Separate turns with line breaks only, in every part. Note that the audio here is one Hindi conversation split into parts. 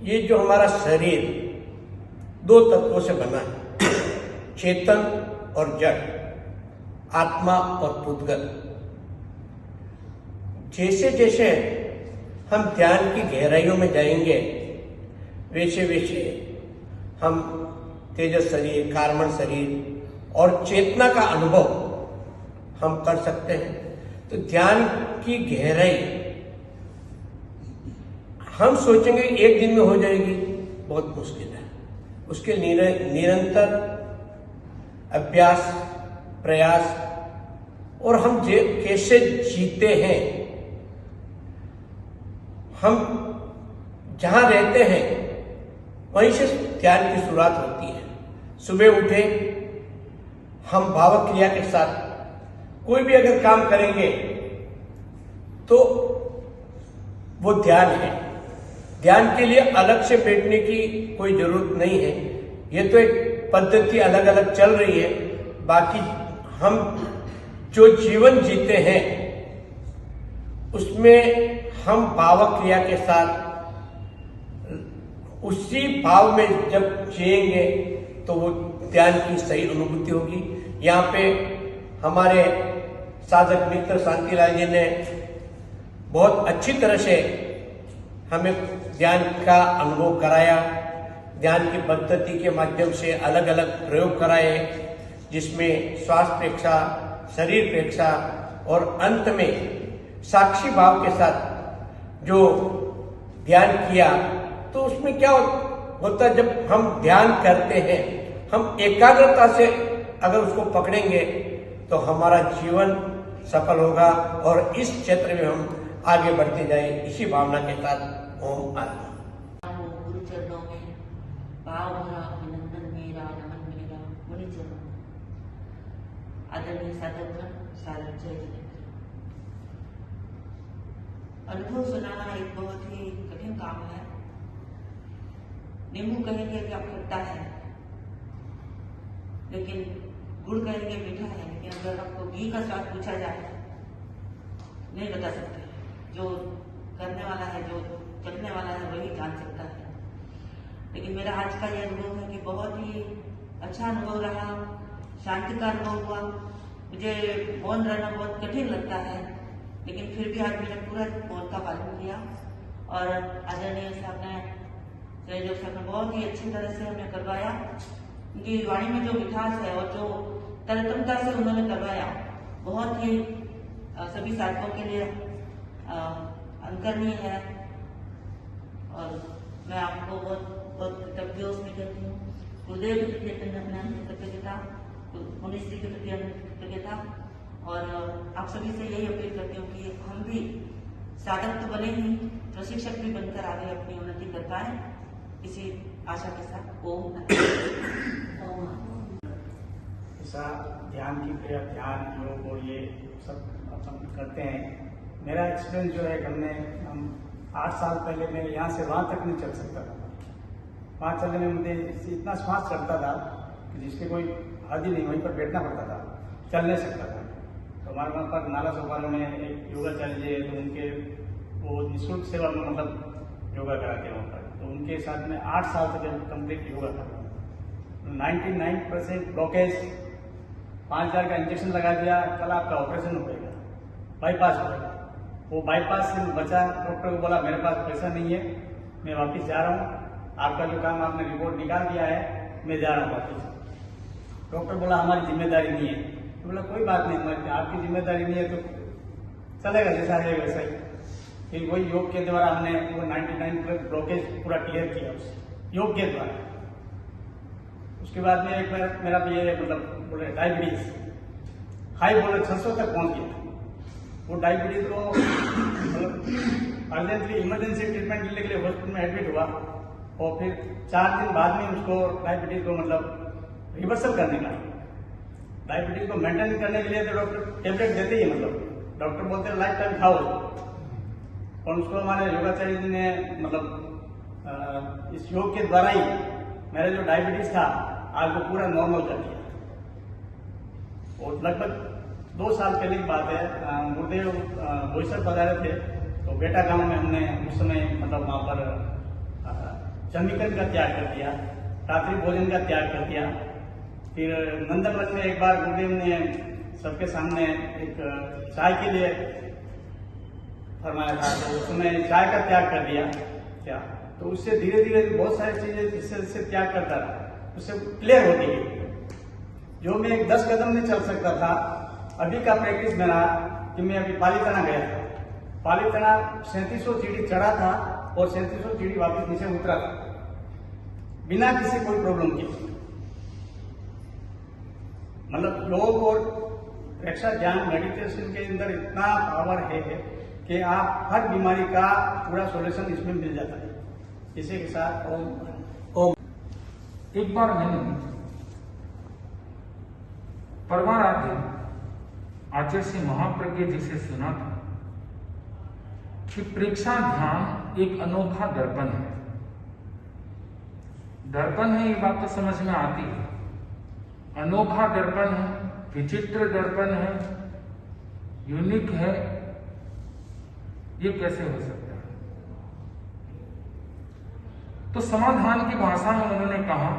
ये जो हमारा शरीर दो तत्वों से बना है, चेतन और जड़, आत्मा और पुद्गल। जैसे जैसे हम ध्यान की गहराइयों में जाएंगे वैसे वैसे हम तेजस शरीर, कार्बन शरीर और चेतना का अनुभव हम कर सकते हैं। तो ध्यान की गहराई हम सोचेंगे एक दिन में हो जाएगी, बहुत मुश्किल है। उसके निरंतर अभ्यास, प्रयास और हम कैसे जीते हैं, हम जहां रहते हैं वहीं से ध्यान की शुरुआत होती है। सुबह उठे, हम भावक क्रिया के साथ कोई भी अगर काम करेंगे तो वो ध्यान है। ध्यान के लिए अलग से बैठने की कोई जरूरत नहीं है, ये तो एक पद्धति अलग अलग चल रही है। बाकी हम जो जीवन जीते हैं उसमें हम भावक क्रिया के साथ उसी भाव में जब जिएंगे तो वो ध्यान की सही अनुभूति होगी। यहाँ पे हमारे साधक मित्र शांतिलाल जी ने बहुत अच्छी तरह से हमें ध्यान का अनुभव कराया। ध्यान की पद्धति के माध्यम से अलग अलग प्रयोग कराए, जिसमें श्वास प्रेक्षा, शरीर प्रेक्षा और अंत में साक्षी भाव के साथ जो ध्यान किया। तो उसमें क्या होता है, जब हम ध्यान करते हैं, हम एकाग्रता से अगर उसको पकड़ेंगे तो हमारा जीवन सफल होगा और इस क्षेत्र में हम आगे बढ़ते जाए, इसी भावना के साथ ओम आत्मा।
गुरु चरणों में भाव भरा अभिनंदन मेरा, नमन मेरा मुनि चरणों। आदरणीय साधकगण, साधक जय जिनेन्द्र। अनुभव सुनाना एक बहुत ही कठिन काम है। नींबू कहेंगे कि आप खट्टा है, लेकिन गुड़ कहेंगे मीठा है। लेकिन अगर आपको घी का स्वाद पूछा जाए नहीं बता सकते। जो करने वाला है, जो चखने वाला है, वही जान सकता है। लेकिन मेरा आज का यह अनुभव है कि बहुत ही अच्छा अनुभव रहा, शांति का अनुभव हुआ। मुझे मौन रहना बहुत कठिन लगता है, लेकिन फिर भी आज मैंने पूरा मौन का पालन किया। और आदरणीय साहब ने, सहयोग साहब ने बहुत ही अच्छी तरह से हमें करवाया। उनकी वाणी में जो मिठास है और जो तरतमता से उन्होंने करवाया, बहुत ही सभी साधकों के लिए अनुकरणीय है। और मैं आपको बहुत बहुत कृतज्ञ करती हूँ। गुरुदेव के प्रति कृतज्ञता, मुनिश्री के प्रति कृतज्ञता। और आप सभी से यही अपील करती हूँ कि हम भी साधक तो बने ही, प्रशिक्षक भी बनकर आगे अपनी उन्नति कर पाए, इसी आशा के साथ ओम।
ऐसा ध्यान की क्रिया, ध्यान, योग और ये सब अपन करते हैं। मेरा एक्सपीरियंस जो है, हम 8 साल पहले मैं यहाँ से वहाँ तक नहीं चल सकता था। वहाँ चलने में मुझे इतना श्वास चढ़ता था कि जिसके कोई हद ही नहीं, वहीं पर बैठना पड़ता था, चल नहीं सकता था। तो हमारे वहाँ पर नाला सोपारा में एक योगाचार्य जी है, तो उनके वो निःशुल्क सेवा में मतलब योगा कराते हैं वहाँ पर। तो उनके साथ में 8 साल तक कंप्लीट योगा करता हूँ। 99% ब्लॉकेज, 5000 का इंजेक्शन लगा दिया, कल आपका ऑपरेशन हो जाएगा, बाईपास हो जाएगा। वो बाईपास से बचा। डॉक्टर को बोला मेरे पास पैसा नहीं है, मैं वापस जा रहा हूँ, आपका जो काम आपने रिपोर्ट निकाल दिया है, मैं जा रहा हूँ वापस। डॉक्टर बोला हमारी जिम्मेदारी नहीं है। तो बोला कोई बात नहीं, हमारी आपकी जिम्मेदारी नहीं है तो चलेगा, जैसा है वैसा ही। फिर वही योग के द्वारा हमने वो 99 ब्लॉकेज पूरा क्लियर किया उस योग के द्वारा। उसके बाद में एक बार मेरा भी ये मतलब बोले डायबिटीज हाई बोले 600 तक पहुंच गया। वो डायबिटीज को अर्जेंटली इमरजेंसी ट्रीटमेंट लेने के लिए हॉस्पिटल में एडमिट हुआ। और फिर 4 दिन बाद में उसको डायबिटीज को मतलब रिवर्सल करने का, डायबिटीज को मेंटेन करने के लिए तो डॉक्टर टेबलेट देते ही, मतलब डॉक्टर बोलते हैं लाइफ टाइम खाओ। और उसको हमारे योगाचार्य जी ने मतलब इस योग के द्वारा ही मेरा जो डायबिटीज था आज वो पूरा नॉर्मल कर दिया। और लगभग 2 साल पहले की बात है, गुरुदेव बोईसर पधारे थे, तो बेटा गांव में हमने उस समय मतलब वहां पर जमीकन का त्याग कर दिया, रात्रि भोजन का त्याग कर दिया। फिर नंदनवन में एक बार गुरुदेव ने सबके सामने एक चाय के लिए फरमाया था, तो उसमें चाय का त्याग कर दिया क्या, तो उससे धीरे धीरे बहुत सारी चीजें जिससे त्याग करता था उससे क्लियर होती गई। जो मैं 10 कदम नहीं चल सकता था, अभी का प्रैक्टिस मेरा कि मैं अभी पालीताना गया था, पालीताना 3700 सीढ़ी चढ़ा था और 3700 सीढ़ी वापस नीचे उतरा था बिना किसी कोई प्रॉब्लम के। मतलब योग और रक्षा ध्यान मेडिटेशन के अंदर इतना पावर है कि आप हर बीमारी का पूरा सॉल्यूशन इसमें मिल जाता है। इसी के साथ ओम।
एक बार मैंने परमाराध्य आचार्य श्री महाप्रज्ञ जी से सुना था कि प्रेक्षा ध्यान एक अनोखा दर्पण है। दर्पण है, ये बात तो समझ में आती है। अनोखा दर्पण है, विचित्र दर्पण है, यूनिक है, ये कैसे हो सकता है? तो समाधान की भाषा में उन्होंने कहा,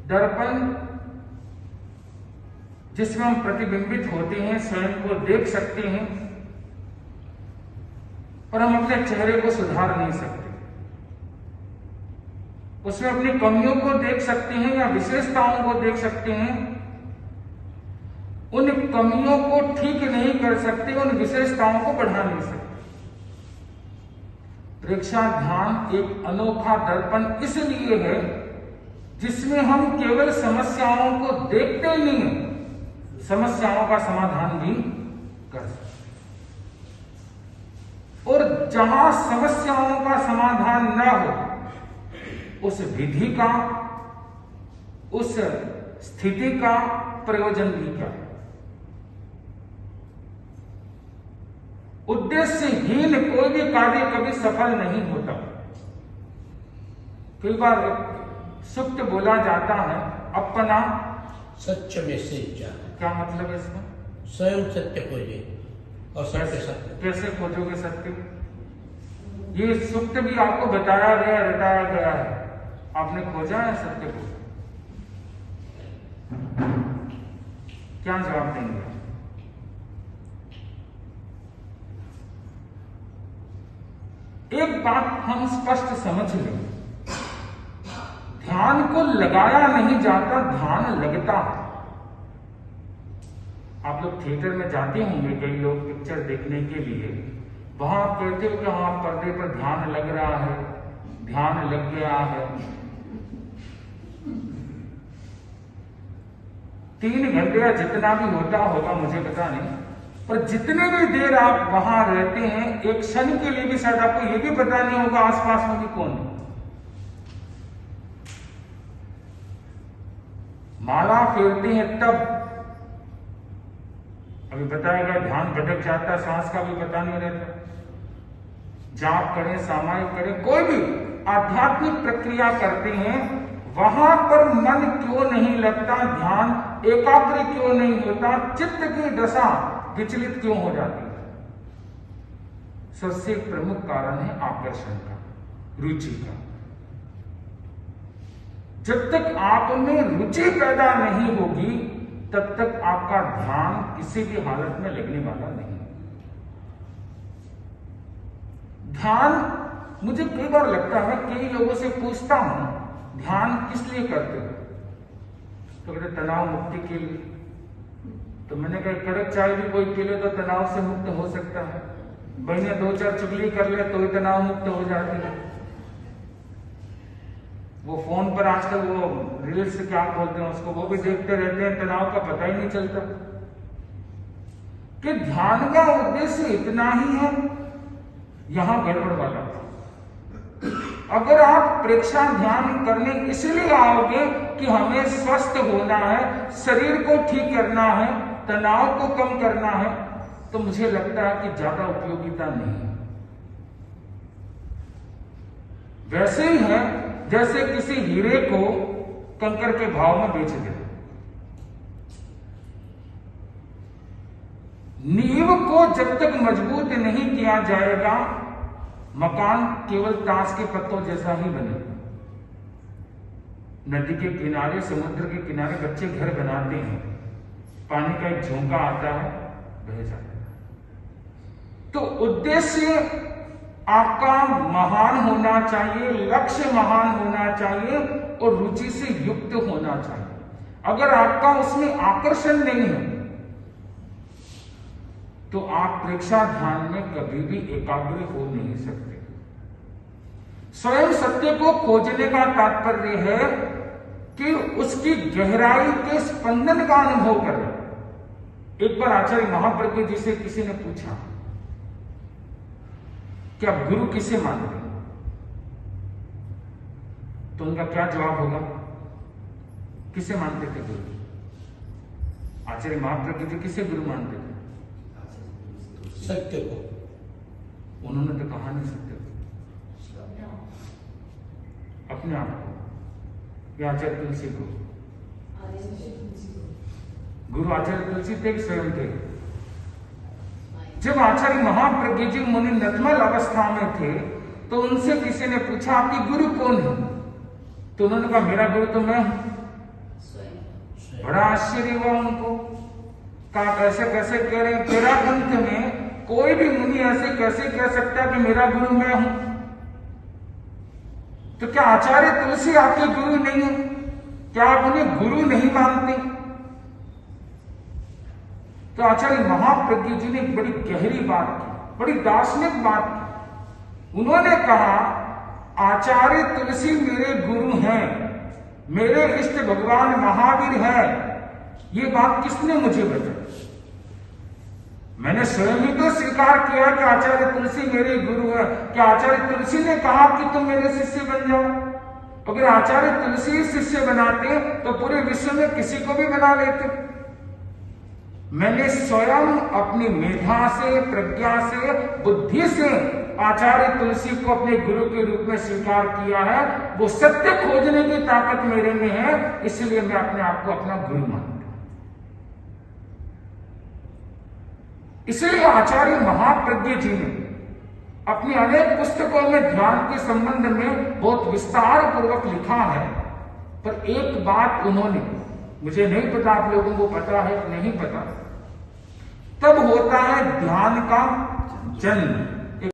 दर्पण जिसमें हम प्रतिबिंबित होते हैं, स्वयं को देख सकते हैं, पर हम अपने चेहरे को सुधार नहीं सकते। उसमें अपनी कमियों को देख सकते हैं या विशेषताओं को देख सकते हैं, उन कमियों को ठीक नहीं कर सकते, उन विशेषताओं को बढ़ा नहीं सकते। प्रेक्षा ध्यान एक अनोखा दर्पण इसलिए है जिसमें हम केवल समस्याओं को देखते ही नहीं, समस्याओं का समाधान भी कर सकते। और जहां समस्याओं का समाधान न हो, उस विधि का, उस स्थिति का प्रयोजन भी क्या? उद्देश्यहीन कोई भी कार्य कभी सफल नहीं होता। कई बार सुक्त बोला जाता है, अपना
सत्य में सच्चा।
क्या मतलब है इसका?
स्वयं सत्य खोजे और सत्य सत्य।
कैसे खोजोगे सत्य? ये सुक्त भी आपको बताया गया, रटाया गया है, आपने खोजा है सत्य को? क्या जवाब देंगे? एक बात हम स्पष्ट समझ लें, ध्यान को लगाया नहीं जाता, ध्यान लगता है। आप लोग थिएटर में जाते होंगे, कई लोग पिक्चर देखने के लिए, वहां आप कहते हो कि हाँ पर्दे पर ध्यान लग रहा है, ध्यान लग गया है। 3 घंटे या जितना भी होता होगा मुझे पता नहीं, पर जितने भी देर आप वहां रहते हैं, एक क्षण के लिए भी शायद आपको ये भी पता नहीं होगा आसपास में भी कौन है। माला फेरते हैं तब, अभी बताया गया, ध्यान भटक जाता, सांस का भी पता नहीं रहता। जाप करें, सामायिक करें, कोई भी आध्यात्मिक प्रक्रिया करते हैं, वहां पर मन क्यों नहीं लगता, ध्यान एकाग्र क्यों नहीं होता, चित्त की दशा विचलित क्यों हो जाती है? सबसे प्रमुख कारण है आकर्षण का, रुचि का। जब तक आप में रुचि पैदा नहीं होगी, तब तक आपका ध्यान किसी भी हालत में लगने वाला नहीं। ध्यान, मुझे कई बार लगता है, कई लोगों से पूछता हूं, ध्यान किस लिए करते हो? तो कहते तनाव मुक्ति के लिए। तो मैंने कहा कड़क चाय भी कोई पी ले तो तनाव से मुक्त हो सकता है, बहने 2-4 चुगली कर ले तो ही तनाव मुक्त हो जाती है। वो फोन पर आजकल वो रील्स क्या बोलते हैं उसको, वो भी देखते रहते हैं, तनाव का पता ही नहीं चलता। कि ध्यान का उद्देश्य इतना ही है, यहां गड़बड़ वाला। अगर आप प्रेक्षा ध्यान करने इसलिए आओगे कि हमें स्वस्थ होना है, शरीर को ठीक करना है, तनाव को कम करना है, तो मुझे लगता है कि ज्यादा उपयोगिता नहीं है। वैसे ही है जैसे किसी हीरे को कंकर के भाव में बेच दे। नींव को जब तक मजबूत नहीं किया जाएगा, मकान केवल ताश के पत्तों जैसा ही बने। नदी के किनारे, समुद्र के किनारे बच्चे घर बनाते हैं, पानी का एक झोंका आता है, बह जाता है। तो उद्देश्य आपका महान होना चाहिए, लक्ष्य महान होना चाहिए और रुचि से युक्त होना चाहिए। अगर आपका उसमें आकर्षण नहीं है तो आप प्रेक्षा ध्यान में कभी भी एकाग्र हो नहीं सकते। स्वयं सत्य को खोजने का तात्पर्य है कि उसकी गहराई के स्पंदन का अनुभव करें। एक बार आचार्य महाप्रज्ञ जी से किसी ने पूछा कि आप गुरु किसे मानते हैं, तो उनका क्या जवाब होगा? किसे मानते थे गुरु? आचार्य महाप्रज्ञ जी किसे गुरु मानते थे?
सत्य को।
उन्होंने तो कहा नहीं सत्य को, अपने आप को। या आचार्य तुलसी को? गुरु आचार्य तुलसी थे, स्वयं थे। जब आचार्य महाप्रज्ञ जी मुनि नतमल अवस्था में थे तो उनसे किसी ने पूछा आपकी गुरु कौन है? तो उन्होंने कहा मेरा गुरु तो मैं हूं। बड़ा आश्चर्य हुआ उनको, कहा कैसे कैसे कह रहे हैं? तेरा ग्रंथ में कोई भी मुनि ऐसे कैसे कह सकता कि मेरा गुरु मैं हूं? तो क्या आचार्य तुलसी आपके गुरु नहीं है? क्या आप उन्हें गुरु नहीं मानते? तो आचार्य महाप्रज्ञ जी ने एक बड़ी गहरी बात की, बड़ी दार्शनिक बात की। उन्होंने कहा आचार्य तुलसी मेरे गुरु हैं, मेरे इष्ट भगवान महावीर है। ये बात किसने मुझे बताई? मैंने स्वयं ही तो स्वीकार किया कि आचार्य तुलसी मेरे गुरु है। क्या आचार्य तुलसी ने कहा कि तुम मेरे शिष्य बन जाओ? अगर आचार्य तुलसी शिष्य बनाते तो पूरे विश्व में किसी को भी बना लेते। मैंने स्वयं अपनी मेधा से, प्रज्ञा से, बुद्धि से आचार्य तुलसी को अपने गुरु के रूप में स्वीकार किया है। वो सत्य खोजने की ताकत मेरे में है, इसलिए मैं अपने आप को अपना गुरु मानता हूं। इसलिए आचार्य महाप्रज्ञ जी ने अपनी अनेक पुस्तकों में ध्यान के संबंध में बहुत विस्तार पूर्वक लिखा है। पर एक बात उन्होंने, मुझे नहीं पता आप लोगों को पता है नहीं पता, तब होता है ध्यान का जन्म।